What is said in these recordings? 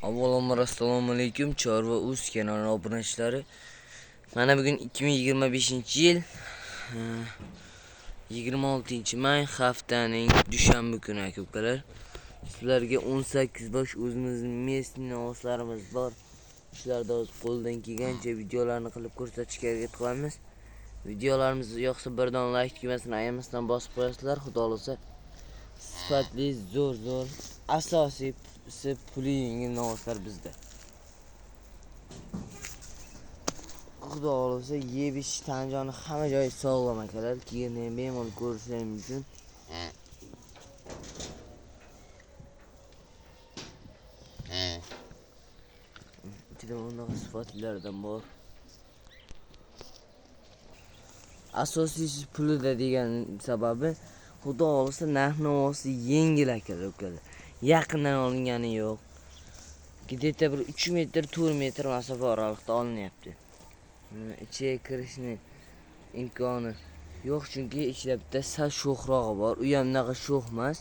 Avvalambor assalomu alaykum Chorva Uz kanali obunachilari. Mana bugun 2025-yil 26-may haftaning dushanba kuni aka-ukalar. Sizlarga 18 bosh o'zimizning местный ovozlarimiz bor. Shularda o'z qo'ldan kelgancha videolarni qilib ko'rsatishga harakat qilamiz. Videolarimiz yoqsa birdan like tugmasini ayamasdan bosib qo'yasizlar. Xudo xolasa sifatli zo'r asosiy puli yengil ovozlar bizda. Xudo xolasa yeb ichish tan joni hamma joyi sog'lom akalar. Keyin ham bemalol ko'rishingiz mumkin. Ichida bunday sifatlardan bor. Asosiy pulida degan sababi Xudo xolasa narx-navosi yengil akalar. Yaqindan olingani yo'q. Где-то bir 3 metr, 4 metr masofa oralig'ida olinyapti. Ichiga kirishni imkoni yo'q, chunki ichida bitta sal sho'xrog'i bor. U ham unaqa sho'x emas.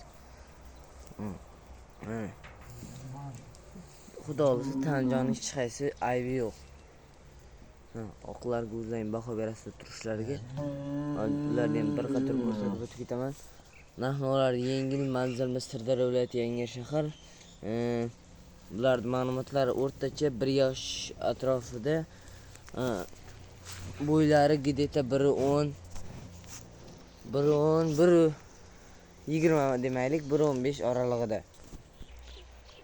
Xudo xolasa tan joni hech qaysi aybi yo'q. Oqlarga o'zlaring baho berasizlar turishlariga. Ularni ham bir qator ko'rsatib o'tib ketaman. Narxlar yengil, manzilimiz Sirdaryo viloyati Yangishahar. Bularning ma'lumotlari o'rtacha 1 yosh atrofida. Bo'ylari где-то 1.10, 1.20 demaylik, 1.15 oralig'ida.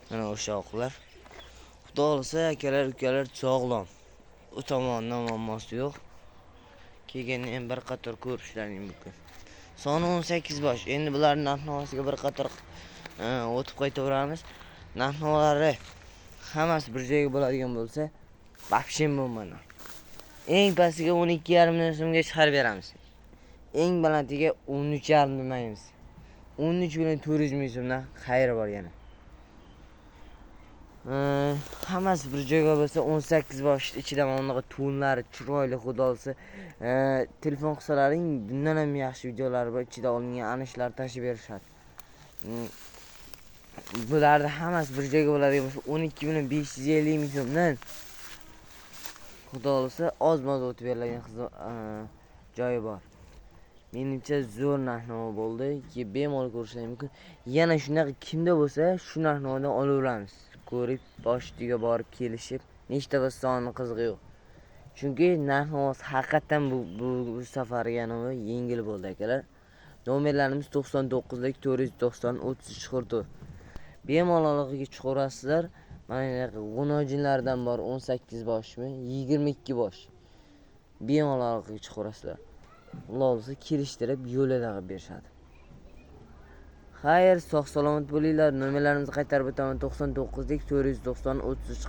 Mana o'sha oqlar. Xudo xolasa akalar, ukalar sog'lom. U tomondan muammosi yo'q. Kelganni ham bir qator ko'rishlaring mumkin. Soni 18 bosh. Endi bularning narx-navosiga bir qator o'tib qaytaveramiz. Narx-navolari hammasi bir joyga bo'ladigan bo'lsa, vobshem bo'lmaydi. Eng pastiga 12,5 million so'mga chiqarib beramiz. Eng balandiga 13,5 demaymiz. 13 million 400 ming so'mdan xayri bor yana. Hammasi bir joyga bo'lsa 18 bosh ichida mana to'nlari chiroyli, xudo xolasa telefon qilsalaring bundan ham yaxshi videolar bor, ichida olingan anishlar tashib berishadi. Bularning hammasi bir joyga bo'ladigan bo'lsa 12,550 ming so'mdan xudo xolasa oz-moz o'tib berilgan joyi bor. Menimcha zo'r narx-navo bo'ldi. Bemalol ko'rishingiz mumkin. Yana shunaqa kimda bo'lsa shu narx-navodan olaveramiz. Ko'rib, boshiga borib kelishib, nechta bo'lsa soni qizig'i yo'q. Chunki narx-navosi haqiqatan bu safarga yengil bo'ldi akalar. Nomerlarimiz 99 490 33 Bemalolligiga chiqarasizlar. Mana g'unojinlardan bor 18 boshmi, 22 bosh. Bemalolligiga chiqarasizlar. Xullosa kelishtirib yo'lida qilib berishadi. Xayr, sog' salomat bo'linglar. Nomerlarimizni qaytarib o'taman. 99 490 33